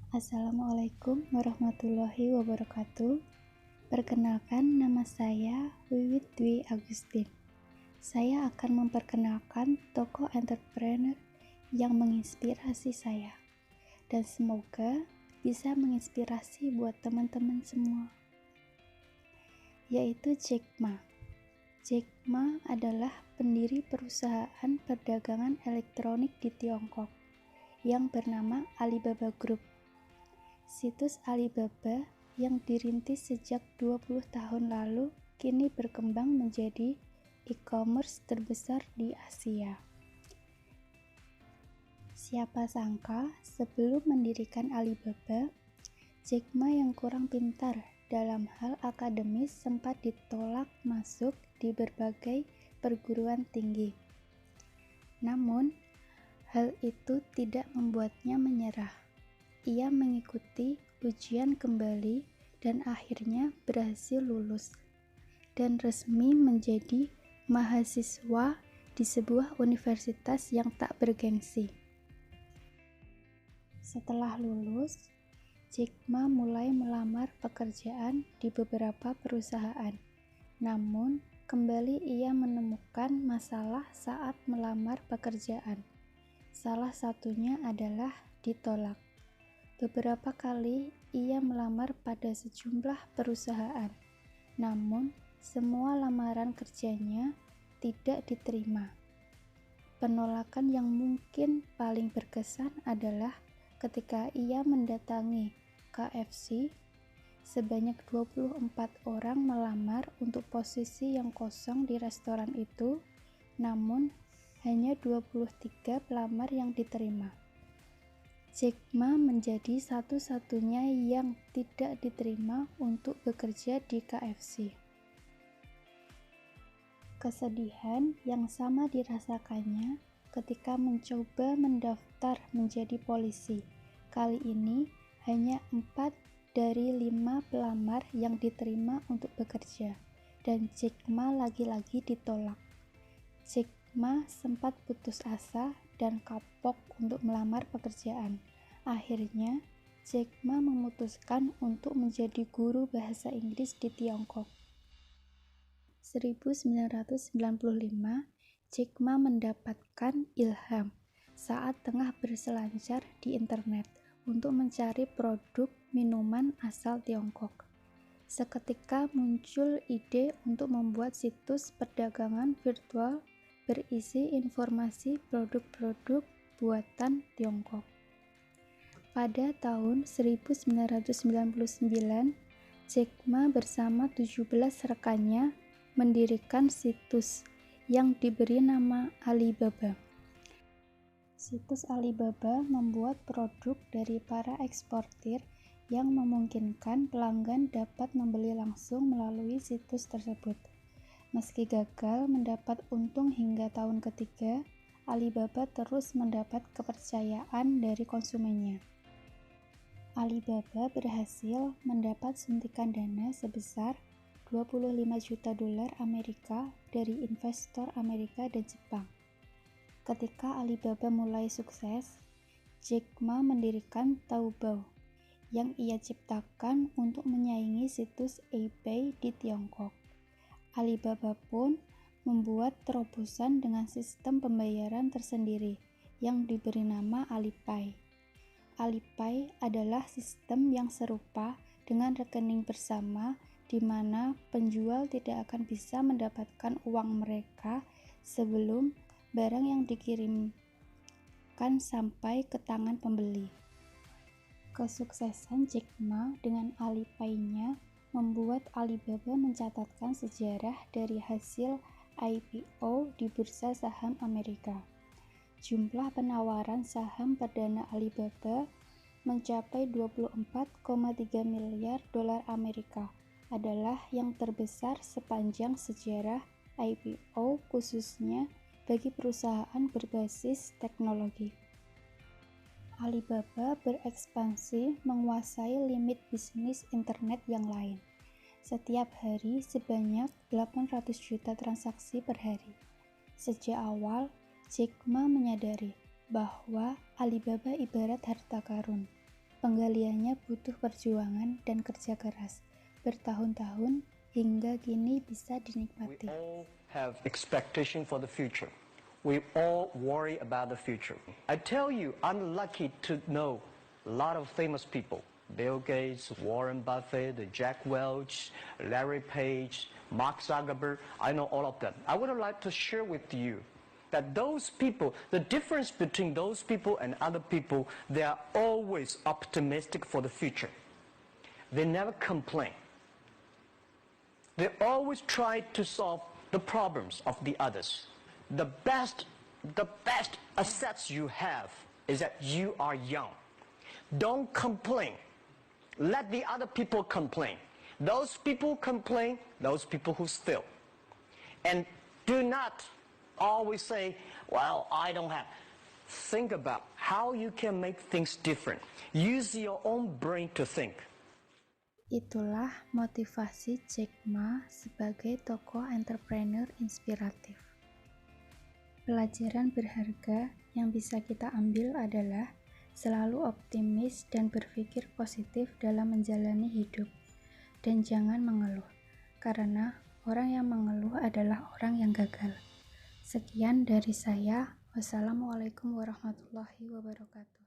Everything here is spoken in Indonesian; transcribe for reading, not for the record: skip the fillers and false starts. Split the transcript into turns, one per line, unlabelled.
Assalamualaikum warahmatullahi wabarakatuh. Perkenalkan, nama saya Wiwit Dwi Agustin. Saya akan memperkenalkan tokoh entrepreneur yang menginspirasi saya, dan semoga bisa menginspirasi buat teman-teman semua, yaitu Jack Ma. Jack Ma adalah pendiri perusahaan perdagangan elektronik di Tiongkok yang bernama Alibaba Group. Situs Alibaba yang dirintis sejak 20 tahun lalu kini berkembang menjadi e-commerce terbesar di Asia. Siapa sangka sebelum mendirikan Alibaba, Jack Ma yang kurang pintar dalam hal akademis sempat ditolak masuk di berbagai perguruan tinggi. Namun, hal itu tidak membuatnya menyerah. Ia mengikuti ujian kembali dan akhirnya berhasil lulus dan resmi menjadi mahasiswa di sebuah universitas yang tak bergengsi. Setelah lulus, Jack Ma mulai melamar pekerjaan di beberapa perusahaan. Namun, kembali ia menemukan masalah saat melamar pekerjaan. Salah satunya adalah ditolak. Beberapa kali ia melamar pada sejumlah perusahaan, namun semua lamaran kerjanya tidak diterima. Penolakan yang mungkin paling berkesan adalah ketika ia mendatangi KFC. Sebanyak 24 orang melamar untuk posisi yang kosong di restoran itu, namun hanya 23 pelamar yang diterima. Jack Ma menjadi satu-satunya yang tidak diterima untuk bekerja di KFC. Kesedihan yang sama dirasakannya ketika mencoba mendaftar menjadi polisi. Kali ini hanya 4 dari 5 pelamar yang diterima untuk bekerja, dan Jack Ma lagi-lagi ditolak. Jack Ma sempat putus asa dan kapok untuk melamar pekerjaan. Akhirnya, Jack Ma memutuskan untuk menjadi guru bahasa Inggris di Tiongkok. 1995, Jack Ma mendapatkan ilham saat tengah berselancar di internet untuk mencari produk minuman asal Tiongkok. Seketika muncul ide untuk membuat situs perdagangan virtual berisi informasi produk-produk buatan Tiongkok. Pada tahun 1999, Jack Ma bersama 17 rekannya mendirikan situs yang diberi nama Alibaba. Situs Alibaba membuat produk dari para eksportir yang memungkinkan pelanggan dapat membeli langsung melalui situs tersebut. Meski gagal mendapat untung hingga tahun ketiga, Alibaba terus mendapat kepercayaan dari konsumennya. Alibaba berhasil mendapat suntikan dana sebesar 25 juta dolar Amerika dari investor Amerika dan Jepang. Ketika Alibaba mulai sukses, Jack Ma mendirikan Taobao yang ia ciptakan untuk menyaingi situs eBay di Tiongkok. Alibaba pun membuat terobosan dengan sistem pembayaran tersendiri yang diberi nama Alipay. Alipay adalah sistem yang serupa dengan rekening bersama di mana penjual tidak akan bisa mendapatkan uang mereka sebelum barang yang dikirimkan sampai ke tangan pembeli. Kesuksesan Jack Ma dengan Alipay-nya membuat Alibaba mencatatkan sejarah dari hasil IPO di Bursa Saham Amerika. Jumlah penawaran saham perdana Alibaba mencapai 24,3 miliar dolar Amerika, adalah yang terbesar sepanjang sejarah IPO khususnya bagi perusahaan berbasis teknologi. Alibaba berekspansi menguasai limit bisnis internet yang lain. Setiap hari sebanyak 800 juta transaksi per hari. Sejak awal, Jack Ma menyadari bahwa Alibaba ibarat harta karun. Penggaliannya butuh perjuangan dan kerja keras, bertahun-tahun hingga kini bisa dinikmati.
We all have expectation for the future. We all worry about the future. I tell you, I'm lucky to know a lot of famous people. Bill Gates, Warren Buffett, Jack Welch, Larry Page, Mark Zuckerberg. I know all of them. I would like to share with you that those people, the difference between those people and other people, they are always optimistic for the future. They never complain. They always try to solve the problems of the others. The best assets you have is that you are young. Don't complain. Let the other people complain. Those people complain, those people who steal. And do not always say, well, I don't have. Think about how you can make things different. Use your own brain to think.
Itulah motivasi Jack Ma sebagai tokoh entrepreneur inspiratif. Pelajaran berharga yang bisa kita ambil adalah selalu optimis dan berpikir positif dalam menjalani hidup. Dan jangan mengeluh, karena orang yang mengeluh adalah orang yang gagal. Sekian dari saya. Wassalamualaikum warahmatullahi wabarakatuh.